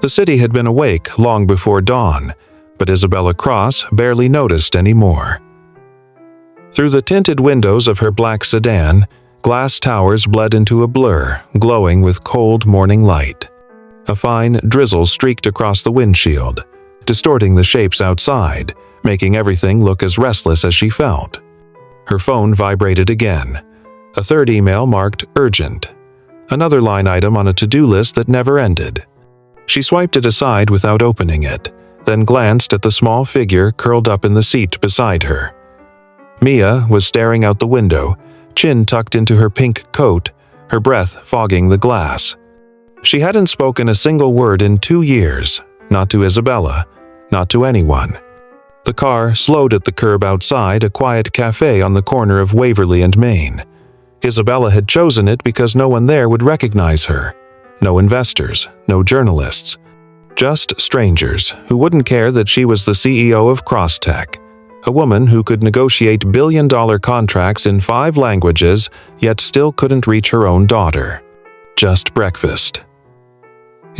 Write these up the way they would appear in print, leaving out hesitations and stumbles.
The city had been awake long before dawn, but Isabella Cross barely noticed anymore. Through the tinted windows of her black sedan, glass towers bled into a blur, glowing with cold morning light. A fine drizzle streaked across the windshield, distorting the shapes outside, making everything look as restless as she felt. Her phone vibrated again. A third email marked urgent. Another line item on a to-do list that never ended. She swiped it aside without opening it, then glanced at the small figure curled up in the seat beside her. Mia was staring out the window, chin tucked into her pink coat, her breath fogging the glass. She hadn't spoken a single word in 2 years, not to Isabella, not to anyone. The car slowed at the curb outside a quiet cafe on the corner of Waverly and Main. Isabella had chosen it because no one there would recognize her. No investors, no journalists. Just strangers who wouldn't care that she was the CEO of CrossTech, a woman who could negotiate billion-dollar contracts in 5 languages yet still couldn't reach her own daughter. Just breakfast,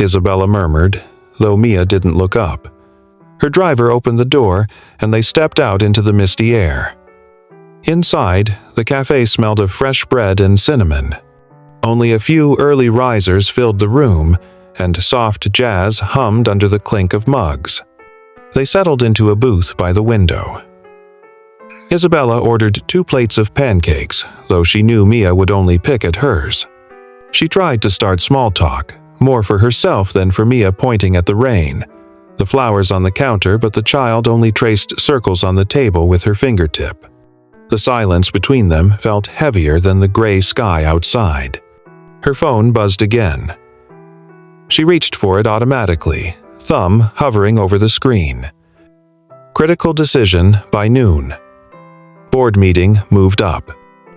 Isabella murmured, though Mia didn't look up. Her driver opened the door, and they stepped out into the misty air. Inside, the cafe smelled of fresh bread and cinnamon. Only a few early risers filled the room, and soft jazz hummed under the clink of mugs. They settled into a booth by the window. Isabella ordered 2 plates of pancakes, though she knew Mia would only pick at hers. She tried to start small talk, more for herself than for Mia, pointing at the rain, the flowers on the counter, but the child only traced circles on the table with her fingertip. The silence between them felt heavier than the gray sky outside. Her phone buzzed again. She reached for it automatically, thumb hovering over the screen. Critical decision by noon. Board meeting moved up.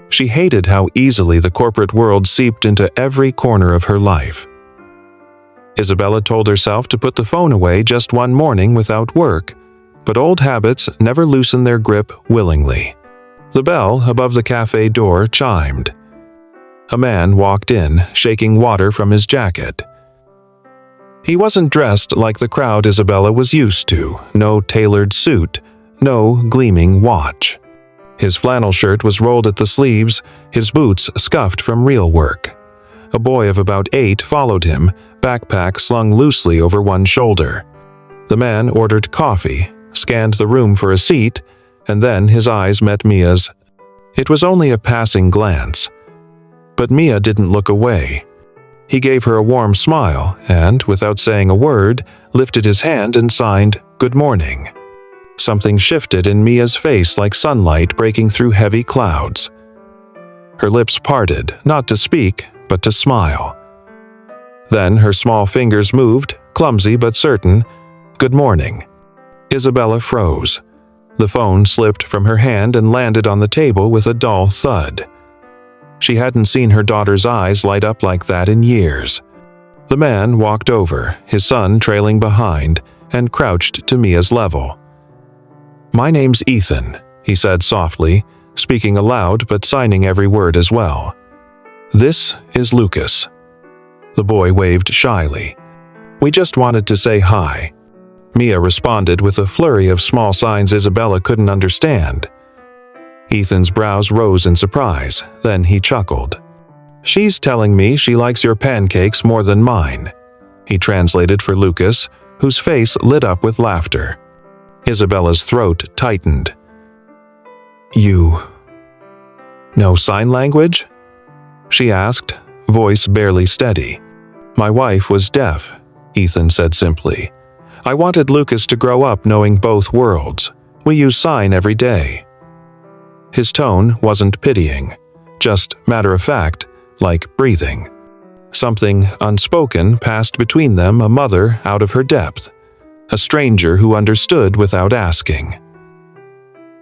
She hated how easily the corporate world seeped into every corner of her life. Isabella told herself to put the phone away just one morning without work, but old habits never loosen their grip willingly. The bell above the cafe door chimed. A man walked in, shaking water from his jacket. He wasn't dressed like the crowd Isabella was used to, no tailored suit, no gleaming watch. His flannel shirt was rolled at the sleeves, his boots scuffed from real work. A boy of about 8 followed him, backpack slung loosely over one shoulder. The man ordered coffee, scanned the room for a seat, and then his eyes met Mia's. It was only a passing glance, but Mia didn't look away. He gave her a warm smile and, without saying a word, lifted his hand and signed, "Good morning." Something shifted in Mia's face like sunlight breaking through heavy clouds. Her lips parted, not to speak, but to smile. Then her small fingers moved, clumsy but certain. "Good morning." Isabella froze. The phone slipped from her hand and landed on the table with a dull thud. She hadn't seen her daughter's eyes light up like that in years. The man walked over, his son trailing behind, and crouched to Mia's level. "My name's Ethan," he said softly, speaking aloud but signing every word as well. "This is Lucas." The boy waved shyly. "We just wanted to say hi." Mia responded with a flurry of small signs Isabella couldn't understand. Ethan's brows rose in surprise, then he chuckled. "She's telling me she likes your pancakes more than mine," he translated for Lucas, whose face lit up with laughter. Isabella's throat tightened. "You know sign language?" she asked, voice barely steady. "My wife was deaf," Ethan said simply. "I wanted Lucas to grow up knowing both worlds. We use sign every day." His tone wasn't pitying, just matter-of-fact, like breathing. Something unspoken passed between them, a mother out of her depth, a stranger who understood without asking.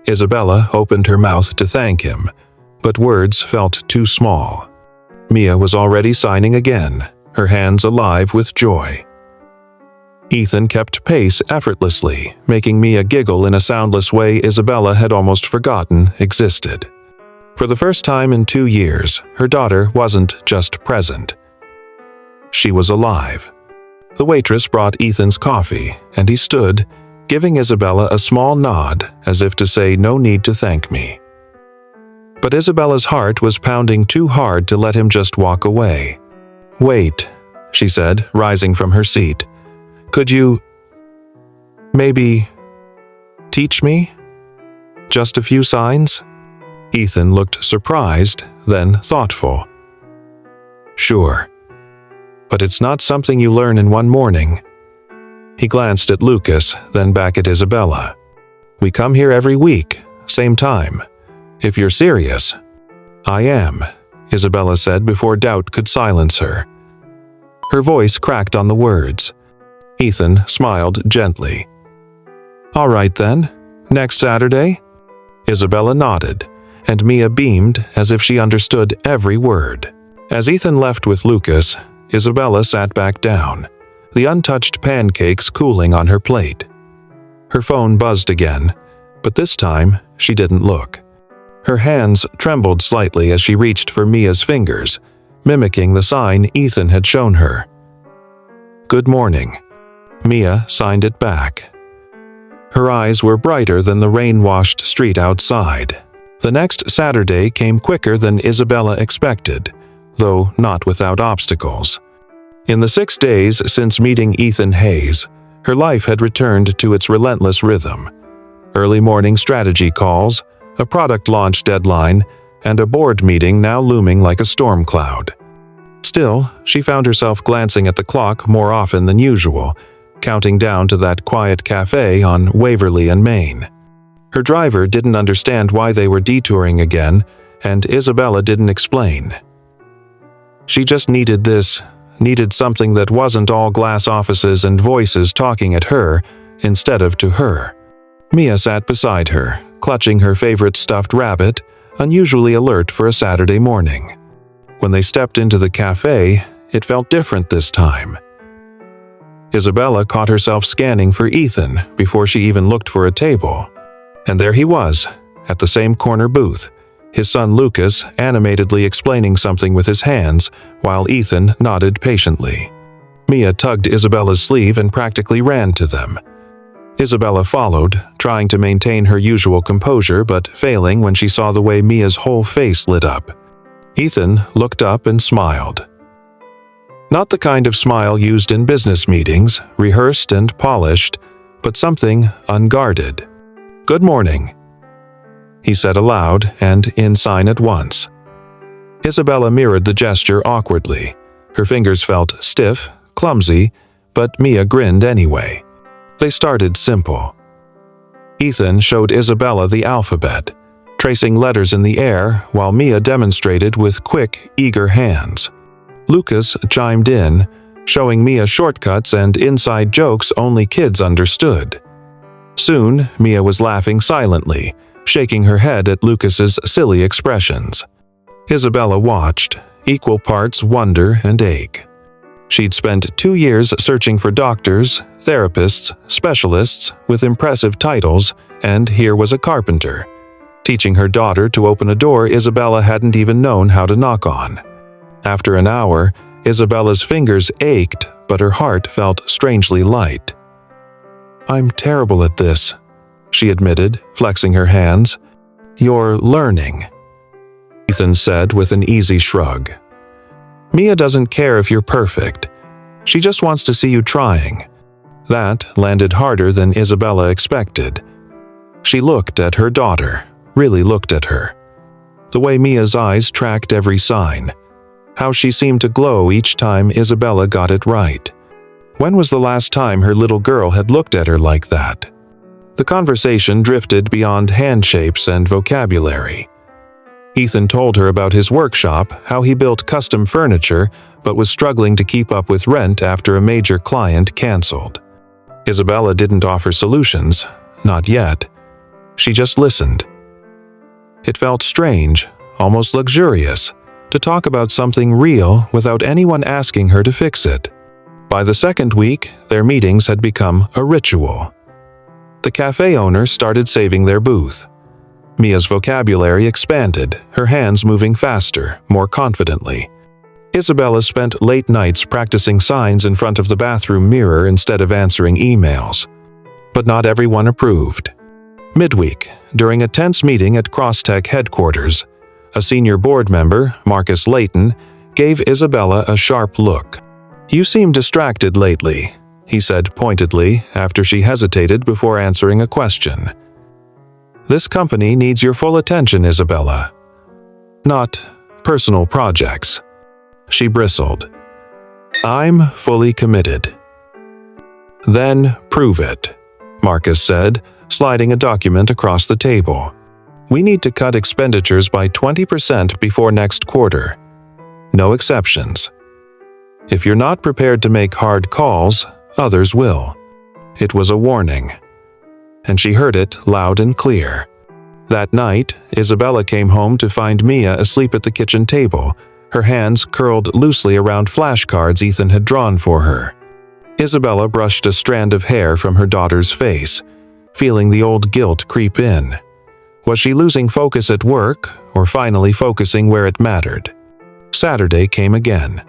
Isabella opened her mouth to thank him, but words felt too small. Mia was already signing again, her hands alive with joy. Ethan kept pace effortlessly, making Mia giggle in a soundless way Isabella had almost forgotten existed. For the first time in 2 years, her daughter wasn't just present. She was alive. The waitress brought Ethan's coffee, and he stood, giving Isabella a small nod as if to say no need to thank me. But Isabella's heart was pounding too hard to let him just walk away. "Wait," she said, rising from her seat. "Could you maybe teach me? Just a few signs?" Ethan looked surprised, then thoughtful. "Sure. But it's not something you learn in one morning." He glanced at Lucas, then back at Isabella. "We come here every week, same time. If you're serious." "I am," Isabella said before doubt could silence her. Her voice cracked on the words. Ethan smiled gently. "All right then, next Saturday?" Isabella nodded, and Mia beamed as if she understood every word. As Ethan left with Lucas, Isabella sat back down, the untouched pancakes cooling on her plate. Her phone buzzed again, but this time she didn't look. Her hands trembled slightly as she reached for Mia's fingers, mimicking the sign Ethan had shown her. "Good morning." Mia signed it back. Her eyes were brighter than the rain-washed street outside. The next Saturday came quicker than Isabella expected, though not without obstacles. In the 6 days since meeting Ethan Hayes, her life had returned to its relentless rhythm. Early morning strategy calls, a product launch deadline, and a board meeting now looming like a storm cloud. Still, she found herself glancing at the clock more often than usual, counting down to that quiet cafe on Waverly and Main. Her driver didn't understand why they were detouring again, and Isabella didn't explain. She just needed something that wasn't all glass offices and voices talking at her instead of to her. Mia sat beside her, clutching her favorite stuffed rabbit, unusually alert for a Saturday morning. When they stepped into the cafe, it felt different this time. Isabella caught herself scanning for Ethan before she even looked for a table. And there he was, at the same corner booth, his son Lucas animatedly explaining something with his hands while Ethan nodded patiently. Mia tugged Isabella's sleeve and practically ran to them. Isabella followed, trying to maintain her usual composure but failing when she saw the way Mia's whole face lit up. Ethan looked up and smiled. Not the kind of smile used in business meetings, rehearsed and polished, but something unguarded. "Good morning," he said aloud and in sign at once. Isabella mirrored the gesture awkwardly. Her fingers felt stiff, clumsy, but Mia grinned anyway. They started simple. Ethan showed Isabella the alphabet, tracing letters in the air while Mia demonstrated with quick, eager hands. Lucas chimed in, showing Mia shortcuts and inside jokes only kids understood. Soon, Mia was laughing silently, shaking her head at Lucas's silly expressions. Isabella watched, equal parts wonder and ache. She'd spent 2 years searching for doctors, therapists, specialists with impressive titles, and here was a carpenter, teaching her daughter to open a door Isabella hadn't even known how to knock on. After an hour, Isabella's fingers ached, but her heart felt strangely light. "I'm terrible at this," she admitted, flexing her hands. "You're learning," Ethan said with an easy shrug. "Mia doesn't care if you're perfect. She just wants to see you trying." That landed harder than Isabella expected. She looked at her daughter, really looked at her. The way Mia's eyes tracked every sign. How she seemed to glow each time Isabella got it right. When was the last time her little girl had looked at her like that? The conversation drifted beyond handshapes and vocabulary. Ethan told her about his workshop, how he built custom furniture, but was struggling to keep up with rent after a major client canceled. Isabella didn't offer solutions, not yet. She just listened. It felt strange, almost luxurious, to talk about something real without anyone asking her to fix it. By the second week, their meetings had become a ritual. The cafe owners started saving their booth. Mia's vocabulary expanded, her hands moving faster, more confidently. Isabella spent late nights practicing signs in front of the bathroom mirror instead of answering emails. But not everyone approved. Midweek, during a tense meeting at Crosstech headquarters, a senior board member, Marcus Layton, gave Isabella a sharp look. "You seem distracted lately," he said pointedly after she hesitated before answering a question. "This company needs your full attention, Isabella. Not personal projects." She bristled. "I'm fully committed." "Then prove it," Marcus said, sliding a document across the table. "We need to cut expenditures by 20% before next quarter. No exceptions. If you're not prepared to make hard calls, others will." It was a warning, and she heard it loud and clear. That night, Isabella came home to find Mia asleep at the kitchen table, her hands curled loosely around flashcards Ethan had drawn for her. Isabella brushed a strand of hair from her daughter's face, feeling the old guilt creep in. Was she losing focus at work, or finally focusing where it mattered? Saturday came again.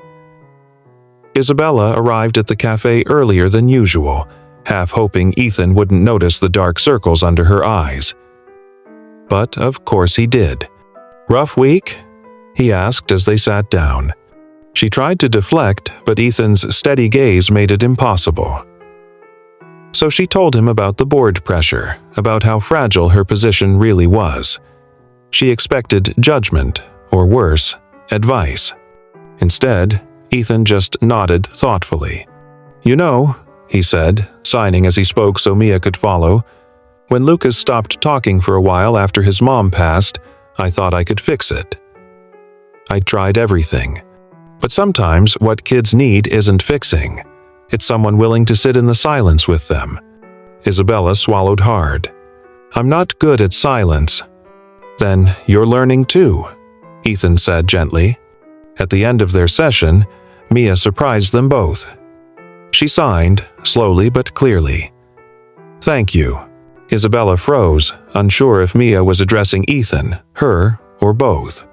Isabella arrived at the cafe earlier than usual, half hoping Ethan wouldn't notice the dark circles under her eyes. But of course he did. "Rough week?" he asked as they sat down. She tried to deflect, but Ethan's steady gaze made it impossible. So she told him about the board pressure, about how fragile her position really was. She expected judgment, or worse, advice. Instead, Ethan just nodded thoughtfully. "You know," he said, signing as he spoke so Mia could follow, "when Lucas stopped talking for a while after his mom passed, I thought I could fix it. I tried everything. But sometimes what kids need isn't fixing. It's someone willing to sit in the silence with them." Isabella swallowed hard. "I'm not good at silence." "Then you're learning too," Ethan said gently. At the end of their session, Mia surprised them both. She signed, slowly but clearly. "Thank you." Isabella froze, unsure if Mia was addressing Ethan, her, or both.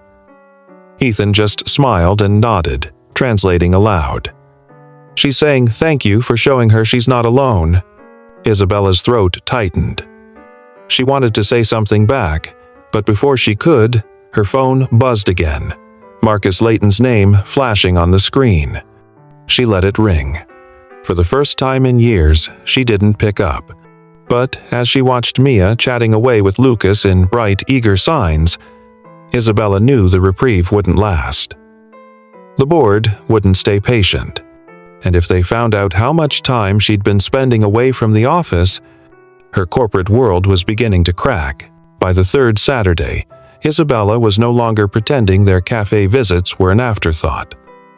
Ethan just smiled and nodded, translating aloud. "She's saying thank you for showing her she's not alone." Isabella's throat tightened. She wanted to say something back, but before she could, her phone buzzed again, Marcus Layton's name flashing on the screen. She let it ring. For the first time in years, she didn't pick up. But as she watched Mia chatting away with Lucas in bright, eager signs, Isabella knew the reprieve wouldn't last. The board wouldn't stay patient. And if they found out how much time she'd been spending away from the office, her corporate world was beginning to crack. By the third Saturday, Isabella was no longer pretending their cafe visits were an afterthought.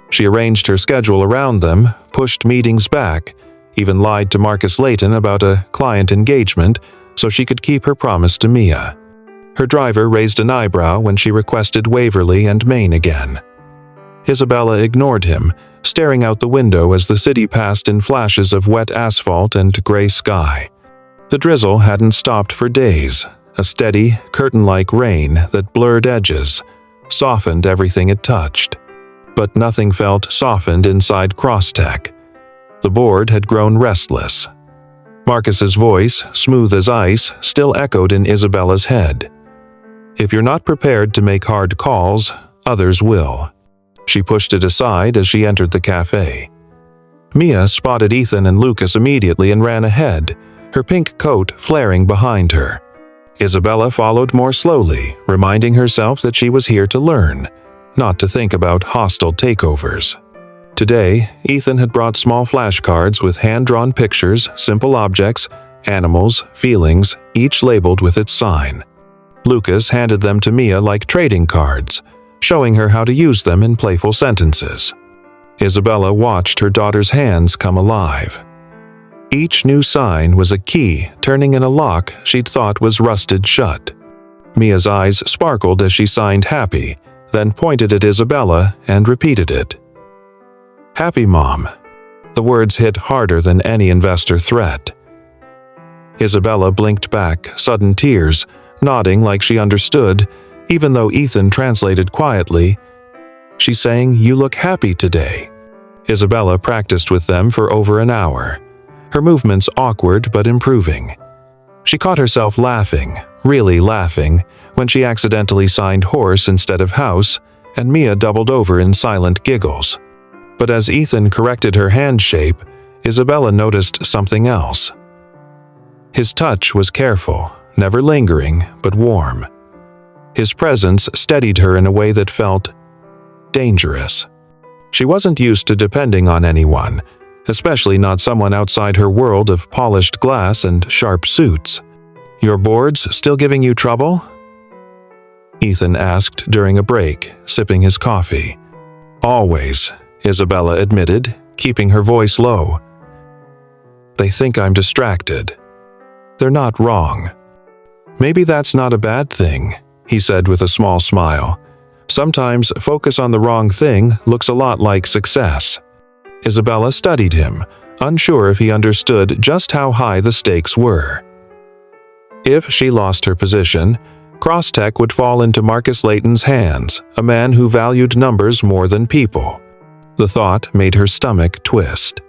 She arranged her schedule around them, pushed meetings back, even lied to Marcus Layton about a client engagement so she could keep her promise to Mia. Her driver raised an eyebrow when she requested Waverly and Maine again. Isabella ignored him, staring out the window as the city passed in flashes of wet asphalt and gray sky. The drizzle hadn't stopped for days, a steady, curtain-like rain that blurred edges, softened everything it touched. But nothing felt softened inside Crosstech. The board had grown restless. Marcus's voice, smooth as ice, still echoed in Isabella's head. "If you're not prepared to make hard calls, others will." She pushed it aside as she entered the cafe. Mia spotted Ethan and Lucas immediately and ran ahead, her pink coat flaring behind her. Isabella followed more slowly, reminding herself that she was here to learn, not to think about hostile takeovers. Today, Ethan had brought small flashcards with hand-drawn pictures, simple objects, animals, feelings, each labeled with its sign. Lucas handed them to Mia like trading cards, showing her how to use them in playful sentences. Isabella watched her daughter's hands come alive. Each new sign was a key turning in a lock she'd thought was rusted shut. Mia's eyes sparkled as she signed happy, then pointed at Isabella and repeated it. "Happy, Mom." The words hit harder than any investor threat. Isabella blinked back, sudden tears, nodding like she understood, even though Ethan translated quietly, She's saying, "You look happy today." Isabella practiced with them for over an hour, her movements awkward but improving. She caught herself laughing, really laughing, when she accidentally signed horse instead of house, and Mia doubled over in silent giggles. But as Ethan corrected her hand shape, Isabella noticed something else. His touch was careful, never lingering, but warm. His presence steadied her in a way that felt dangerous. She wasn't used to depending on anyone, especially not someone outside her world of polished glass and sharp suits. "Your boards still giving you trouble?" Ethan asked during a break, sipping his coffee. "Always," Isabella admitted, keeping her voice low. "They think I'm distracted. They're not wrong." "Maybe that's not a bad thing," he said with a small smile. "Sometimes focus on the wrong thing looks a lot like success." Isabella studied him, unsure if he understood just how high the stakes were. If she lost her position, Crosstech would fall into Marcus Layton's hands, a man who valued numbers more than people. The thought made her stomach twist.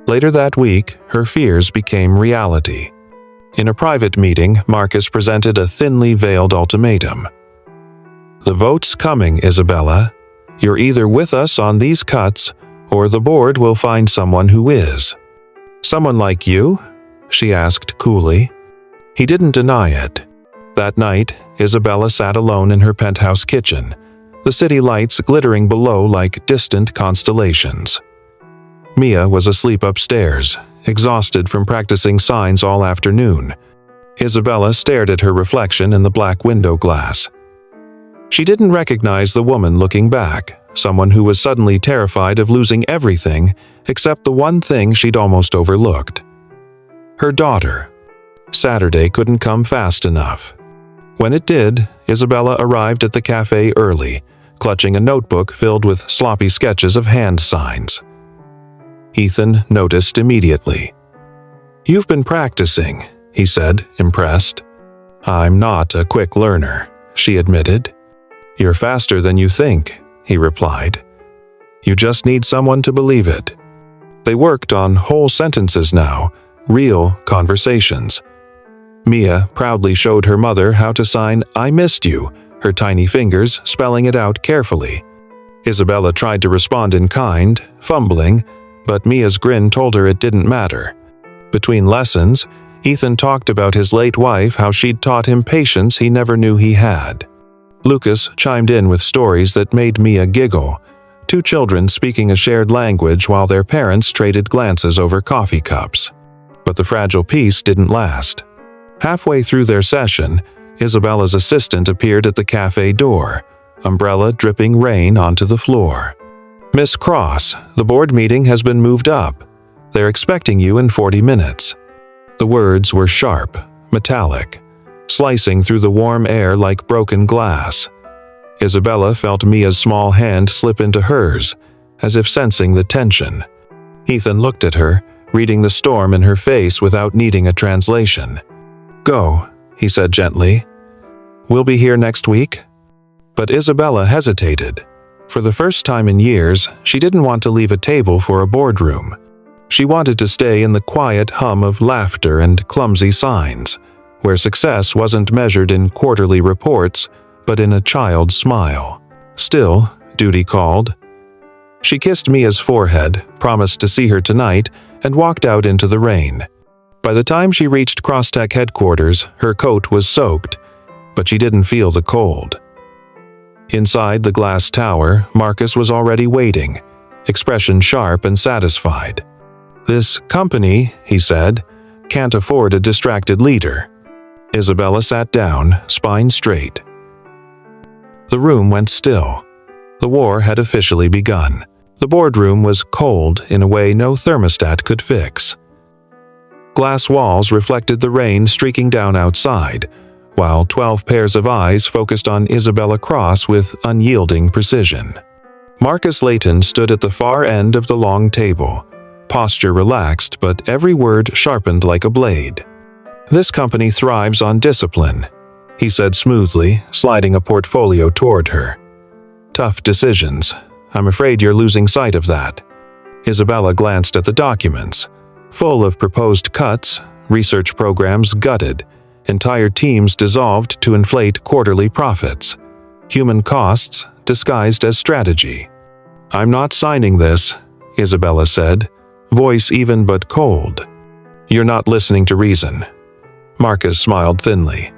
Later that week, her fears became reality. In a private meeting, Marcus presented a thinly veiled ultimatum. "The vote's coming, Isabella. You're either with us on these cuts, or the board will find someone who is." "Someone like you?" she asked coolly. He didn't deny it. That night, Isabella sat alone in her penthouse kitchen, the city lights glittering below like distant constellations. Mia was asleep upstairs, exhausted from practicing signs all afternoon. Isabella stared at her reflection in the black window glass. She didn't recognize the woman looking back, someone who was suddenly terrified of losing everything except the one thing she'd almost overlooked. Her daughter. Saturday couldn't come fast enough. When it did, Isabella arrived at the cafe early, clutching a notebook filled with sloppy sketches of hand signs. Ethan noticed immediately. "You've been practicing," he said, impressed. "I'm not a quick learner," she admitted. "You're faster than you think," he replied. "You just need someone to believe it." They worked on whole sentences now, real conversations. Mia proudly showed her mother how to sign "I missed you," her tiny fingers spelling it out carefully. Isabella tried to respond in kind, fumbling, but Mia's grin told her it didn't matter. Between lessons, Ethan talked about his late wife, how she'd taught him patience he never knew he had. Lucas chimed in with stories that made Mia giggle, two children speaking a shared language while their parents traded glances over coffee cups. But the fragile peace didn't last. Halfway through their session, Isabella's assistant appeared at the cafe door, umbrella dripping rain onto the floor. "Miss Cross, the board meeting has been moved up. They're expecting you in 40 minutes." The words were sharp, metallic, slicing through the warm air like broken glass. Isabella felt Mia's small hand slip into hers, as if sensing the tension. Ethan looked at her, reading the storm in her face without needing a translation. "Go," he said gently. "We'll be here next week?" But Isabella hesitated. For the first time in years, she didn't want to leave a table for a boardroom. She wanted to stay in the quiet hum of laughter and clumsy signs, where success wasn't measured in quarterly reports, but in a child's smile. Still, duty called. She kissed Mia's forehead, promised to see her tonight, and walked out into the rain. By the time she reached Crosstech headquarters, her coat was soaked, but she didn't feel the cold. Inside the glass tower, Marcus was already waiting, expression sharp and satisfied. "This company," he said, "can't afford a distracted leader." Isabella sat down, spine straight. The room went still. The war had officially begun. The boardroom was cold in a way no thermostat could fix. Glass walls reflected the rain streaking down outside, while 12 pairs of eyes focused on Isabella Cross with unyielding precision. Marcus Layton stood at the far end of the long table, posture relaxed but every word sharpened like a blade. "This company thrives on discipline," he said smoothly, sliding a portfolio toward her. "Tough decisions, I'm afraid you're losing sight of that." Isabella glanced at the documents, full of proposed cuts, research programs gutted, entire teams dissolved to inflate quarterly profits, human costs disguised as strategy. "I'm not signing this," Isabella said, voice even but cold. "You're not listening to reason." Marcus smiled thinly.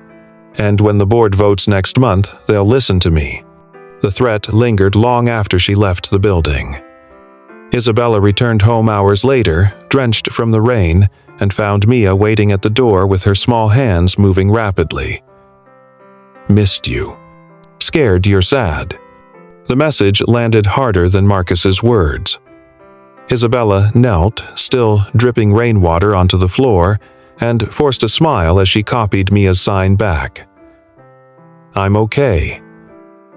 "And when the board votes next month, they'll listen to me." The threat lingered long after she left the building. Isabella returned home hours later, drenched from the rain, and found Mia waiting at the door with her small hands moving rapidly. "Missed you. Scared you're sad." The message landed harder than Marcus's words. Isabella knelt, still dripping rainwater onto the floor, and forced a smile as she copied Mia's sign back. "I'm okay."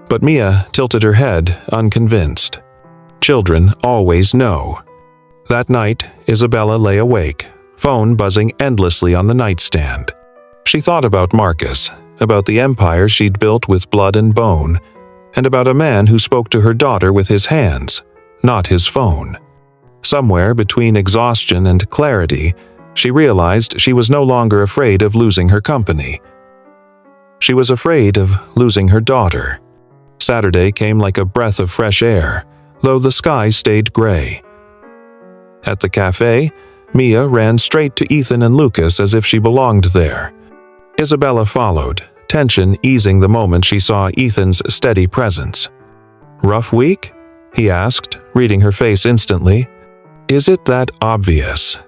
But Mia tilted her head, unconvinced. Children always know. That night, Isabella lay awake, phone buzzing endlessly on the nightstand. She thought about Marcus, about the empire she'd built with blood and bone, and about a man who spoke to her daughter with his hands, not his phone. Somewhere between exhaustion and clarity, she realized she was no longer afraid of losing her company. She was afraid of losing her daughter. Saturday came like a breath of fresh air, though the sky stayed gray. At the cafe, Mia ran straight to Ethan and Lucas as if she belonged there. Isabella followed, tension easing the moment she saw Ethan's steady presence. "Rough week?" he asked, reading her face instantly. "Is it that obvious?"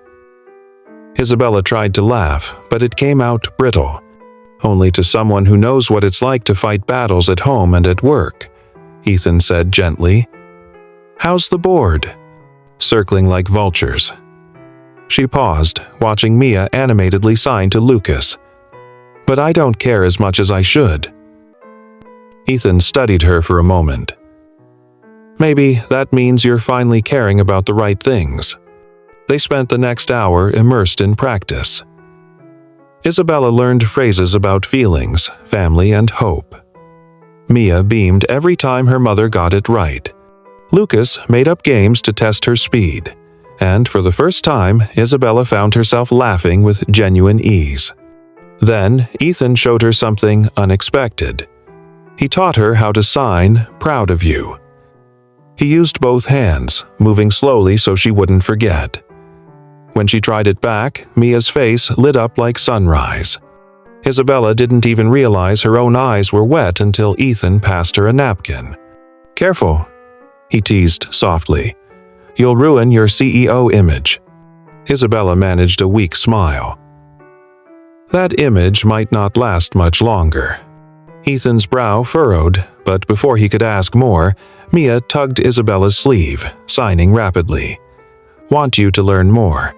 Isabella tried to laugh, but it came out brittle. "Only to someone who knows what it's like to fight battles at home and at work," Ethan said gently. "How's the board?" "Circling like vultures." She paused, watching Mia animatedly sign to Lucas. "But I don't care as much as I should." Ethan studied her for a moment. "Maybe that means you're finally caring about the right things." They spent the next hour immersed in practice. Isabella learned phrases about feelings, family, and hope. Mia beamed every time her mother got it right. Lucas made up games to test her speed, and for the first time, Isabella found herself laughing with genuine ease. Then, Ethan showed her something unexpected. He taught her how to sign, "Proud of you." He used both hands, moving slowly so she wouldn't forget. When she tried it back, Mia's face lit up like sunrise. Isabella didn't even realize her own eyes were wet until Ethan passed her a napkin. "Careful," he teased softly. "You'll ruin your CEO image." Isabella managed a weak smile. That image might not last much longer. Ethan's brow furrowed, but before he could ask more, Mia tugged Isabella's sleeve, signing rapidly. "Want you to learn more.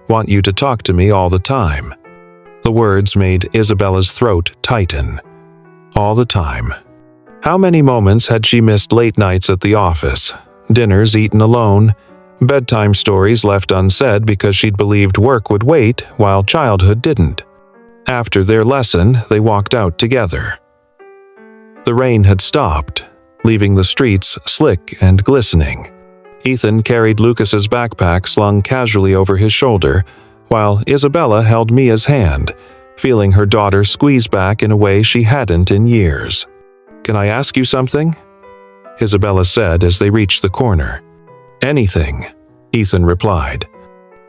Want you to talk to me all the time." The words made Isabella's throat tighten. All the time. How many moments had she missed late nights at the office, dinners eaten alone, bedtime stories left unsaid because she'd believed work would wait while childhood didn't. After their lesson, they walked out together. The rain had stopped, leaving the streets slick and glistening. Ethan carried Lucas's backpack slung casually over his shoulder, while Isabella held Mia's hand, feeling her daughter squeeze back in a way she hadn't in years. "Can I ask you something?" Isabella said as they reached the corner. "Anything," Ethan replied.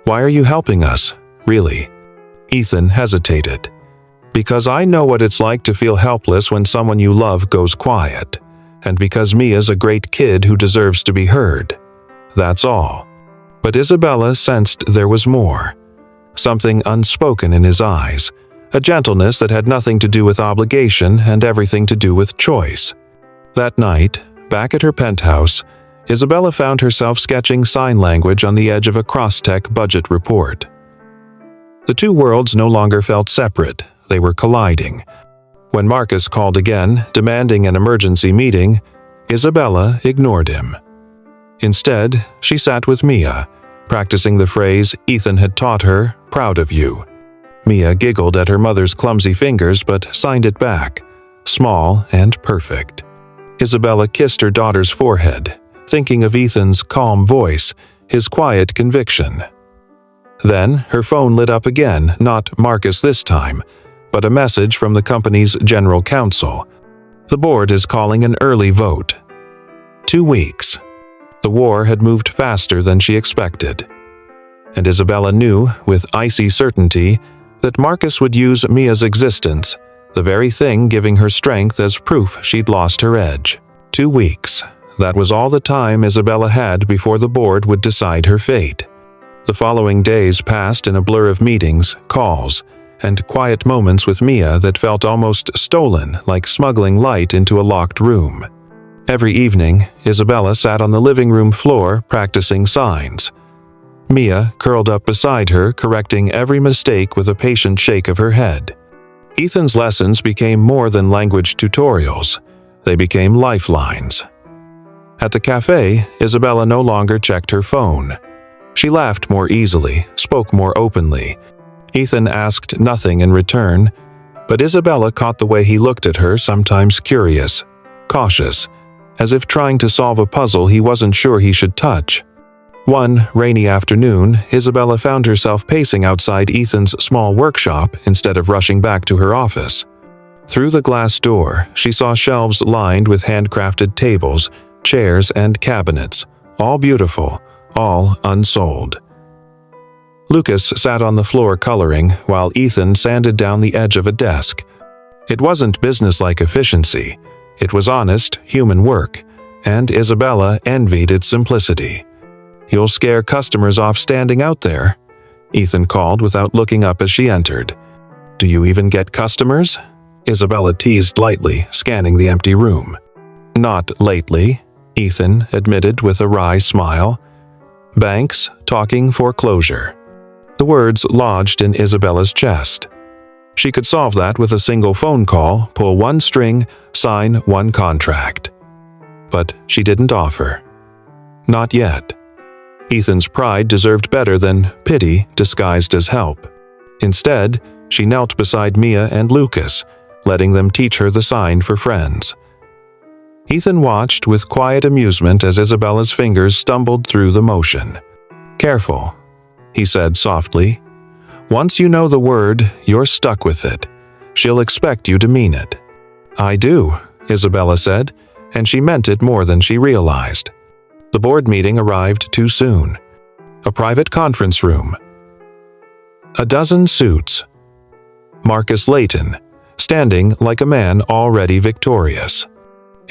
"Why are you helping us, really?" Ethan hesitated. "Because I know what it's like to feel helpless when someone you love goes quiet, and because Mia's a great kid who deserves to be heard. That's all." But Isabella sensed there was more. Something unspoken in his eyes, a gentleness that had nothing to do with obligation and everything to do with choice. That night, back at her penthouse, Isabella found herself sketching sign language on the edge of a Crosstech budget report. The two worlds no longer felt separate, they were colliding. When Marcus called again, demanding an emergency meeting, Isabella ignored him. Instead, she sat with Mia, practicing the phrase Ethan had taught her, "Proud of you." Mia giggled at her mother's clumsy fingers but signed it back, small and perfect. Isabella kissed her daughter's forehead, thinking of Ethan's calm voice, his quiet conviction. Then her phone lit up again, not Marcus this time, but a message from the company's general counsel. The board is calling an early vote. 2 weeks. The war had moved faster than she expected. And Isabella knew, with icy certainty, that Marcus would use Mia's existence, the very thing giving her strength as proof she'd lost her edge. 2 weeks. That was all the time Isabella had before the board would decide her fate. The following days passed in a blur of meetings, calls, and quiet moments with Mia that felt almost stolen, like smuggling light into a locked room. Every evening, Isabella sat on the living room floor practicing signs. Mia curled up beside her, correcting every mistake with a patient shake of her head. Ethan's lessons became more than language tutorials. They became lifelines. At the cafe, Isabella no longer checked her phone. She laughed more easily, spoke more openly. Ethan asked nothing in return, but Isabella caught the way he looked at her, sometimes curious, cautious, as if trying to solve a puzzle he wasn't sure he should touch. One rainy afternoon, Isabella found herself pacing outside Ethan's small workshop instead of rushing back to her office. Through the glass door, she saw shelves lined with handcrafted tables, chairs, and cabinets, all beautiful, all unsold. Lucas sat on the floor coloring while Ethan sanded down the edge of a desk. It wasn't businesslike efficiency. It was honest, human work, and Isabella envied its simplicity. "You'll scare customers off standing out there," Ethan called without looking up as she entered. "Do you even get customers?" Isabella teased lightly, scanning the empty room. "Not lately," Ethan admitted with a wry smile. "Banks, talking foreclosure." The words lodged in Isabella's chest. She could solve that with a single phone call, pull one string, sign one contract. But she didn't offer. Not yet. Ethan's pride deserved better than pity disguised as help. Instead, she knelt beside Mia and Lucas, letting them teach her the sign for friends. Ethan watched with quiet amusement as Isabella's fingers stumbled through the motion. "Careful," he said softly. "Once you know the word, you're stuck with it. She'll expect you to mean it." "I do," Isabella said, and she meant it more than she realized. The board meeting arrived too soon. A private conference room. A dozen suits. Marcus Layton, standing like a man already victorious.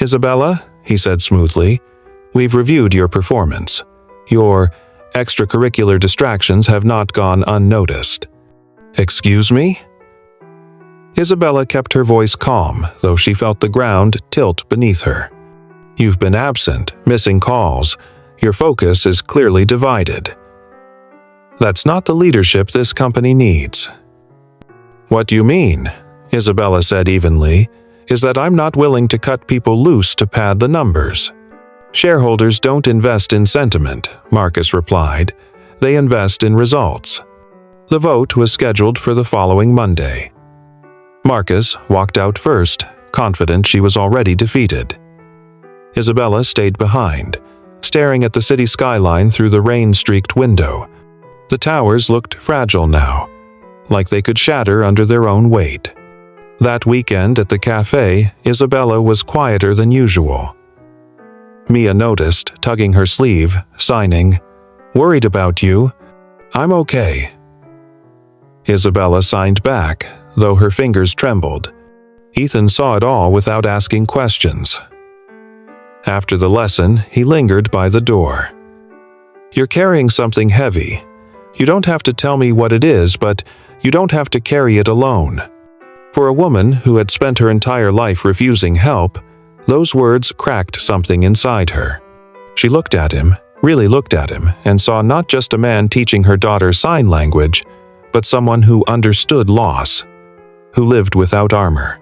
"Isabella," he said smoothly, "we've reviewed your performance. Your extracurricular distractions have not gone unnoticed." "Excuse me?" Isabella kept her voice calm, though she felt the ground tilt beneath her. "You've been absent, missing calls. Your focus is clearly divided. That's not the leadership this company needs." "What you mean," Isabella said evenly, "is that I'm not willing to cut people loose to pad the numbers." "Shareholders don't invest in sentiment," Marcus replied. "They invest in results." The vote was scheduled for the following Monday. Marcus walked out first, confident she was already defeated. Isabella stayed behind, staring at the city skyline through the rain-streaked window. The towers looked fragile now, like they could shatter under their own weight. That weekend at the cafe, Isabella was quieter than usual. Mia noticed, tugging her sleeve, signing, "Worried about you. I'm okay." Isabella signed back, though her fingers trembled. Ethan saw it all without asking questions. After the lesson, he lingered by the door. "You're carrying something heavy. You don't have to tell me what it is, but you don't have to carry it alone." For a woman who had spent her entire life refusing help, those words cracked something inside her. She looked at him, really looked at him, and saw not just a man teaching her daughter sign language, but someone who understood loss, who lived without armor.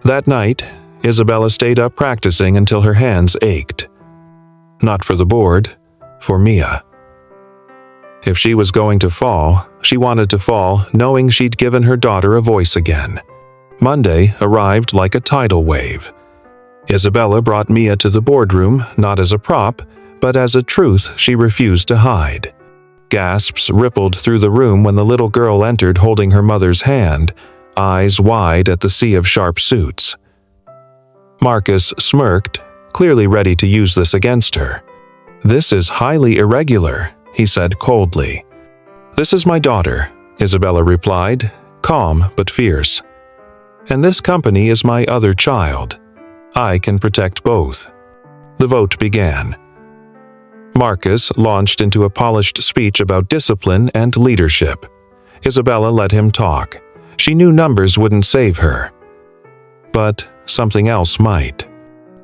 That night, Isabella stayed up practicing until her hands ached. Not for the board, for Mia. If she was going to fall, she wanted to fall knowing she'd given her daughter a voice again. Monday arrived like a tidal wave. Isabella brought Mia to the boardroom not as a prop, but as a truth she refused to hide. Gasps rippled through the room when the little girl entered holding her mother's hand, eyes wide at the sea of sharp suits. Marcus smirked, clearly ready to use this against her. "This is highly irregular," he said coldly. "This is my daughter," Isabella replied, calm but fierce. "And this company is my other child. I can protect both." The vote began. Marcus launched into a polished speech about discipline and leadership. Isabella let him talk. She knew numbers wouldn't save her. But something else might.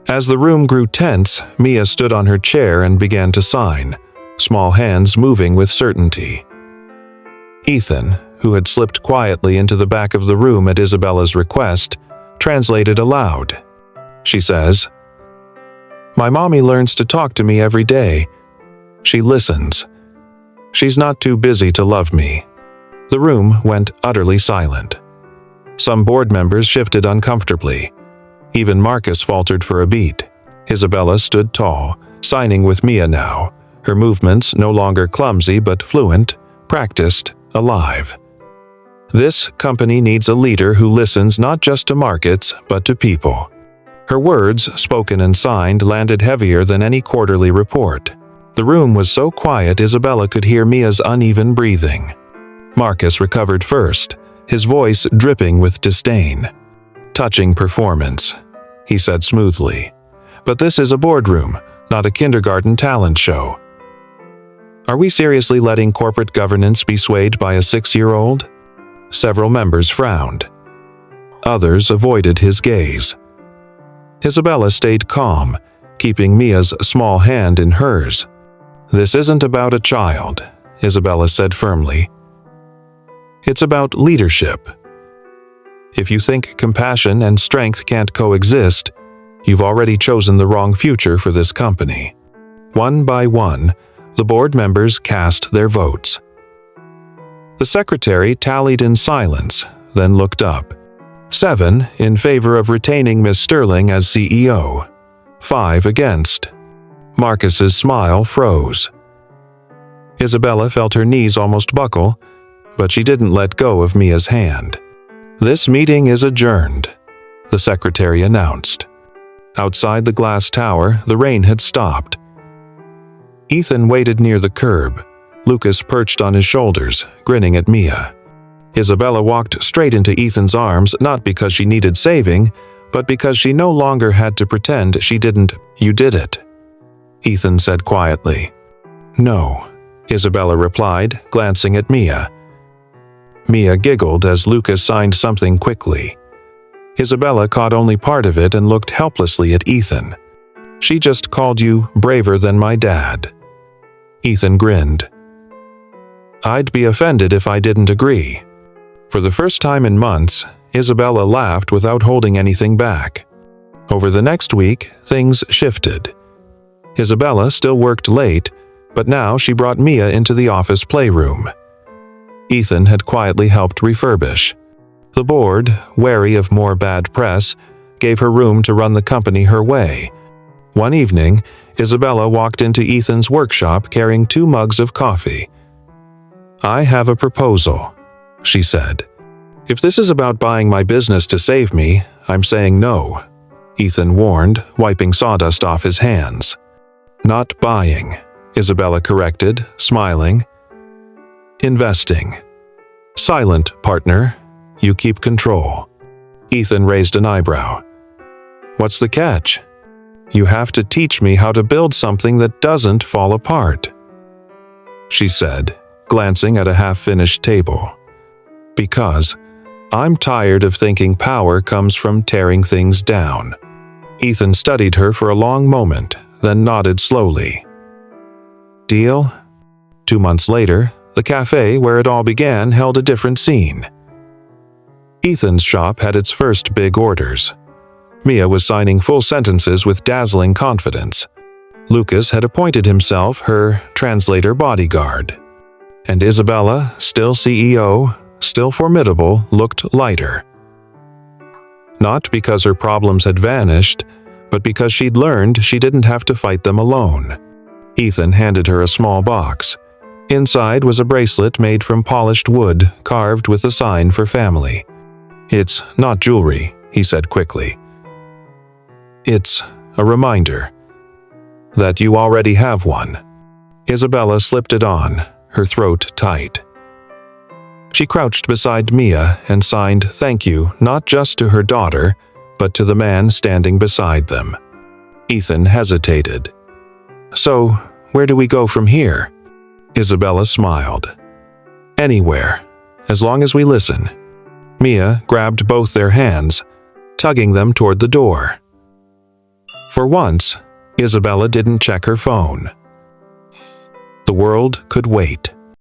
As the room grew tense, Mia stood on her chair and began to sign, small hands moving with certainty. Ethan, who had slipped quietly into the back of the room at Isabella's request, translated aloud. She says, "My mommy learns to talk to me every day. She listens. She's not too busy to love me." The room went utterly silent. Some board members shifted uncomfortably. Even Marcus faltered for a beat. Isabella stood tall, signing with Mia now, her movements no longer clumsy but fluent, practiced, alive. This company needs a leader who listens not just to markets, but to people. Her words, spoken and signed, landed heavier than any quarterly report. The room was so quiet Isabella could hear Mia's uneven breathing. Marcus recovered first, his voice dripping with disdain. "Touching performance," he said smoothly. "But this is a boardroom, not a kindergarten talent show. Are we seriously letting corporate governance be swayed by a 6-year-old? Several members frowned. Others avoided his gaze. Isabella stayed calm, keeping Mia's small hand in hers. "This isn't about a child," Isabella said firmly. "It's about leadership. If you think compassion and strength can't coexist, you've already chosen the wrong future for this company." One by one, the board members cast their votes. The secretary tallied in silence, then looked up. 7 in favor of retaining Miss Sterling as CEO. 5 against. Marcus's smile froze. Isabella felt her knees almost buckle, but she didn't let go of Mia's hand. "This meeting is adjourned," the secretary announced. Outside the glass tower, the rain had stopped. Ethan waited near the curb, Lucas perched on his shoulders, grinning at Mia. Isabella walked straight into Ethan's arms, not because she needed saving, but because she no longer had to pretend she didn't. "You did it," Ethan said quietly. "No," Isabella replied, glancing at Mia. Mia giggled as Lucas signed something quickly. Isabella caught only part of it and looked helplessly at Ethan. "She just called you braver than my dad." Ethan grinned. "I'd be offended if I didn't agree." For the first time in months, Isabella laughed without holding anything back. Over the next week, things shifted. Isabella still worked late, but now she brought Mia into the office playroom. Ethan had quietly helped refurbish. The board, wary of more bad press, gave her room to run the company her way. One evening, Isabella walked into Ethan's workshop carrying 2 mugs of coffee. "I have a proposal," she said. "If this is about buying my business to save me, I'm saying no," Ethan warned, wiping sawdust off his hands. "Not buying," Isabella corrected, smiling. "Investing. Silent, partner. You keep control." Ethan raised an eyebrow. "What's the catch?" "You have to teach me how to build something that doesn't fall apart," she said, glancing at a half-finished table. "Because I'm tired of thinking power comes from tearing things down." Ethan studied her for a long moment, then nodded slowly. "Deal?" 2 months later, the cafe where it all began held a different scene. Ethan's shop had its first big orders. Mia was signing full sentences with dazzling confidence. Lucas had appointed himself her translator bodyguard. And Isabella, still CEO, still formidable, looked lighter. Not because her problems had vanished, but because she'd learned she didn't have to fight them alone. Ethan handed her a small box. Inside was a bracelet made from polished wood, carved with a sign for family. "It's not jewelry," he said quickly. "It's a reminder that you already have one." Isabella slipped it on, her throat tight. She crouched beside Mia and signed thank you not just to her daughter, but to the man standing beside them. Ethan hesitated. "So, where do we go from here?" Isabella smiled. "Anywhere, as long as we listen." Mia grabbed both their hands, tugging them toward the door. For once, Isabella didn't check her phone. The world could wait.